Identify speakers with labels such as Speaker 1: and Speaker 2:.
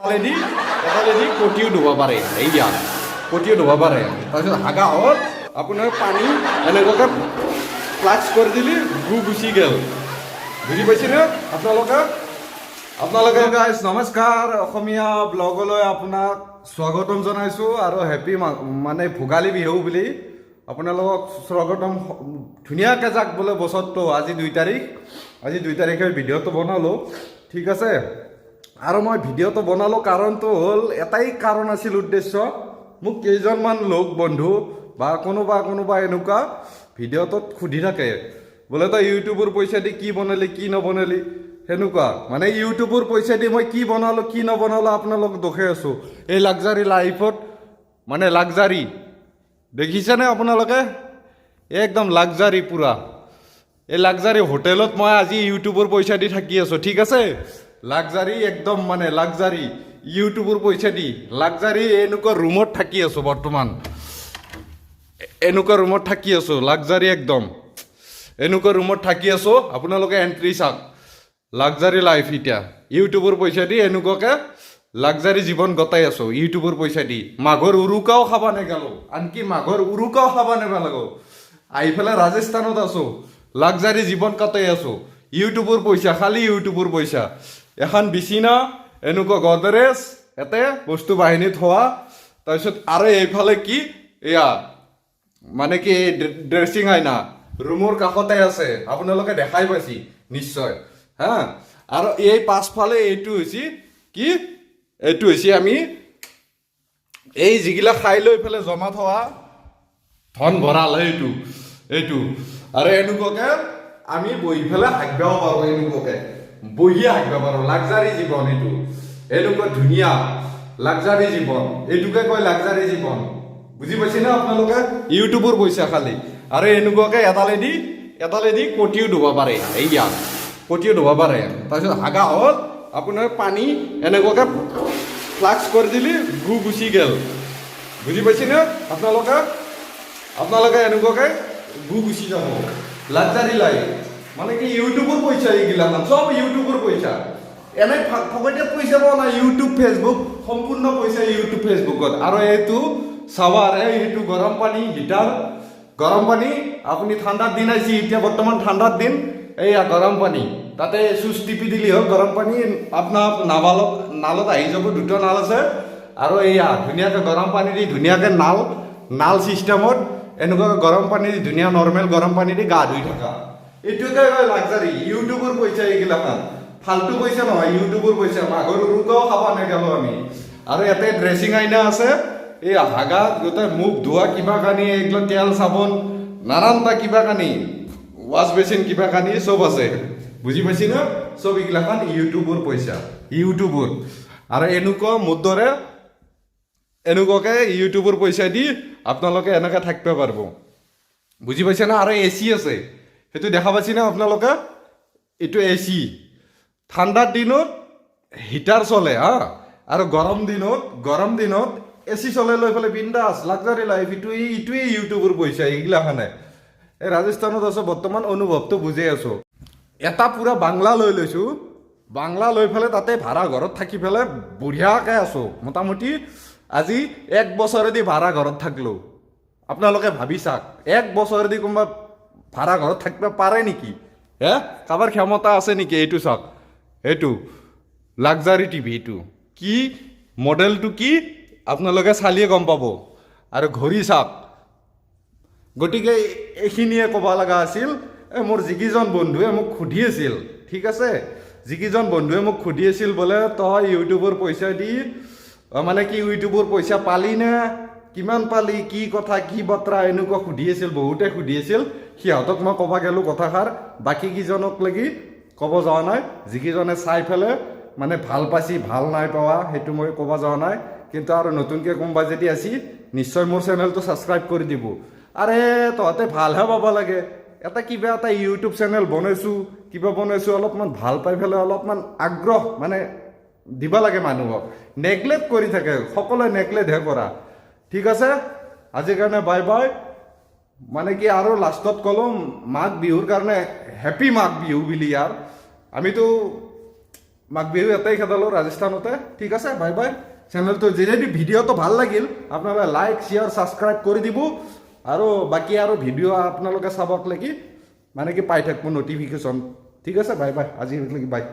Speaker 1: এটালেদি কটিও ধুব পাৰে এইয়া কটিও ধুব পাৰে তাৰপিছত হাগা হ'ল আপোনাৰ পানী এনেকুৱাকৈ ফ্লাক্স কৰি দিলি গু গুচি গ'ল বুজি পাইছেনে আপোনালোকে গাইজ নমস্কাৰ অসমীয়া ব্লগলৈ আপোনাক স্বাগতম জনাইছোঁ আৰু হেপী মানে ভোগালী বিহু বুলি আপোনালোকক স্বাগতম ধুনীয়াকৈ যাক বোলে বছৰটো আজি 2 তাৰিখ আজি 2 তাৰিখে ভিডিঅ'টো বনালোঁ ঠিক আছে আৰু মই ভিডিঅ'টো বনালোঁ কাৰণটো হ'ল এটাই কাৰণ আছিল উদ্দেশ্য মোক কেইজনমান লোক বন্ধু বা কোনোবা এনেকুৱা ভিডিঅ'টোত সুধি থাকে বোলে তই ইউটিউবৰ পইচা দি কি বনালি কি নবনালি সেনেকুৱা মানে ইউটিউবৰ পইচা দি মই কি বনালোঁ কি নবনালোঁ আপোনালোক দেখুৱাই আছোঁ এই লাক্সাৰী লাইফত মানে লাক্সাৰী দেখিছেনে আপোনালোকে একদম লাক্সাৰী পূৰা এই লাক্সাৰী হোটেলত মই আজি ইউটিউবৰ পইচা দি থাকি আছোঁ ঠিক আছে লাক্সাৰী একদম মানে লাক্সাৰী ইউটিউবৰ পইচা দি লাক্সাৰী এনেকুৱা ৰুমত থাকি আছোঁ বৰ্তমান এনেকুৱা ৰুমত থাকি আছোঁ লাক্সাৰী একদম এনেকুৱা ৰুমত থাকি আছোঁ আপোনালোকে এণ্ট্ৰি চাওক লাক্সাৰী লাইফ এতিয়া ইউটিউবৰ পইচা দি এনেকুৱাকৈ লাক্সাৰী জীৱন গতাই আছোঁ ইউটিউবৰ পইচা দি মাঘৰ উৰুকাও খাব নেগালোঁ আনকি মাঘৰ উৰুকাও খাব নেপালাগো আহি পেলাই ৰাজস্থানত আছোঁ লাক্সাৰী জীৱন কটাই আছোঁ ইউটিউবৰ পইচা খালি ইউটিউবৰ পইচা এখন বিচিনা এনেকুৱা গডৰেজ এতে বস্তু বাহিনী থোৱা তাৰপিছত আৰু এইফালে কি এয়া মানে কি ড্ৰেছিং আইনা ৰুমৰ কাষতে আছে আপোনালোকে দেখাই পাইছি নিশ্চয় হা আৰু এই পাছফালে এইটো হৈছে কি এইটো হৈছে আমি এই যিগিলা খাই লৈ পেলাই জমা থোৱা ধন ভঁৰাল এইটো আৰু এনেকুৱাকৈ আমি বহি পেলাই হাগিব পাৰোঁ এনেকুৱাকৈ বহিয়ে হাগিব পাৰোঁ লাক্সাৰী জীৱন এইটো এনেকুৱা ধুনীয়া লাক্সাৰী জীৱন এইটোকে কয় লাক্সাৰী জীৱন বুজি পাইছে না আপোনালোকে ইউটিউবৰ পইচা খালি আৰু এনেকুৱাকৈ এটালেদি কটিও ধুব পাৰে এইয়া কটিও ধুব পাৰে তাৰপিছত হাগা হ'ল আপোনাৰ পানী এনেকুৱাকৈ ফ্লাক্স কৰি দিলি গু গুচি গ'ল বুজি পাইছেনে আপোনালোকে এনেকুৱাকৈ গু গুচি যাব লাক্সাৰী লাইফ মানে কি ইউটিউবৰ পইচা এইগিলাখান চব ইউটিউবৰ পইচা এনে ফকটিয়াত পইচা পোৱা নাই ইউটিউব ফেচবুক সম্পূৰ্ণ পইচা ইউটিউব ফেচবুকত আৰু এইটো চাৱাৰ এইটো গৰম পানী হিটাৰ গৰম পানী আপুনি ঠাণ্ডাৰ দিন আহিছে এতিয়া বৰ্তমান ঠাণ্ডাৰ দিন এইয়া গৰম পানী তাতে চুইচ টিপি দিলি হ'ল গৰম পানী আপোনাৰ নালত আহি যাব 2টা নাল আছে আৰু এইয়া ধুনীয়াকৈ গৰম পানী দি ধুনীয়াকৈ নাল ছিষ্টেমত এনেকুৱাকৈ গৰম পানী দি ধুনীয়া নৰ্মেল গৰম পানী দি গা ধুই থকা এইটোকে কয় লাক্সাৰী ইউটিউবৰ পইচা এইগিলাখান ফাল্টু পইচা নহয় ইউটিউবৰ পইচা মাঘৰ উৰুকাও খাব নেগেলোঁ আমি আৰু ইয়াতে ড্ৰেছিং আইনা আছে এই হাগা গোটেই মুখ ধোৱা কিবা কানি এইগিলা তেল চাবোন নানানটা কিবা কানি ৱাছ বেচিন কিবা কানি চব আছে বুজি পাইছি না চব এইগিলাখান ইউটিউবৰ পইচা ইউটিউবৰ আৰু এনেকুৱা মোৰ দৰে এনেকুৱাকৈ ইউটিউবৰ পইচা দি আপোনালোকে এনেকৈ থাকিব পাৰিব বুজি পাইছে না আৰু এচি আছে সেইটো দেখা পাইছে না আপোনালোকে এইটো এচি ঠাণ্ডাৰ দিনত হিটাৰ চলে হা আৰু গৰম দিনত এচি চলাই লৈ পেলাই বিন্দাছ লাক্সাৰী লাইফ এইটোৱে ইউটিউবৰ পইচা এইগিলাখানে এই ৰাজস্থানত আছোঁ বৰ্তমান অনুভৱটো বুজি আছোঁ এটা পূৰা বাংলা লৈ লৈছোঁ বাংলা লৈ পেলাই তাতে ভাড়া ঘৰত থাকি পেলাই বঢ়িয়াকৈ আছোঁ মোটামুটি আজি 1 বছৰেদি ভাড়া ঘৰত থাকিলোঁ আপোনালোকে ভাবি চাওক 1 বছৰেদি কোনোবা ভাড়া ঘৰত থাকিব পাৰে নেকি হে কাৰোবাৰ ক্ষমতা আছে নেকি এইটো চাওক এইটো লাক্সাৰী টিভি এইটো কি মডেলটো কি আপোনালোকে চালিয়ে গম পাব আৰু ঘড়ী চাওক গতিকে এইখিনিয়ে ক'ব লগা আছিল মোৰ যিকেইজন বন্ধুৱে মোক সুধি আছিল ঠিক আছে যিকেইজন বন্ধুৱে মোক সুধি আছিল বোলে তই ইউটিউবৰ পইচা দি মানে কি ইউটিউবৰ পইচা পালি নে কিমান পালি কি কথা কি বতৰা এনেকুৱা সুধি আছিল বহুতে সুধি আছিল সিহঁতক মই ক'ব গ'লোঁ কথাষাৰ বাকীকেইজনক লাগি ক'ব যোৱা নাই যিকেইজনে চাই পেলাই মানে ভাল পাইছি ভাল নাই পোৱা সেইটো মই ক'ব যোৱা নাই কিন্তু আৰু নতুনকৈ কোনোবা যদি আছে নিশ্চয় মোৰ চেনেলটো ছাবস্ক্ৰাইব কৰি দিব আৰে তহঁতে ভালহে পাব লাগে কিবা এটা ইউটিউব চেনেল বনাইছোঁ অলপমান ভাল পাই পেলাই অলপমান আগ্ৰহ মানে দিব লাগে মানুহক নেগলেক্ট কৰি থাকে সকলোৱে নেগলেক্টহে কৰা ঠিক আছে আজিৰ কাৰণে বাই বাই মানে কি আৰু লাষ্টত ক'লোঁ মাঘ বিহুৰ কাৰণে হেপী মাঘ বিহু বুলি ইয়াৰ আমিতো মাঘ বিহু এটাই খেদালো ৰাজস্থানতে ঠিক আছে বাই বাই চেনেলটো যদি ভিডিঅ'টো ভাল লাগিল আপোনালোকে লাইক শ্বেয়াৰ ছাবস্ক্ৰাইব কৰি দিব আৰু বাকী আৰু ভিডিঅ' আপোনালোকে চাবক লাগি মানে কি পাই থাকিব নটিফিকেশ্যন ঠিক আছে বাই বাই আজি বাই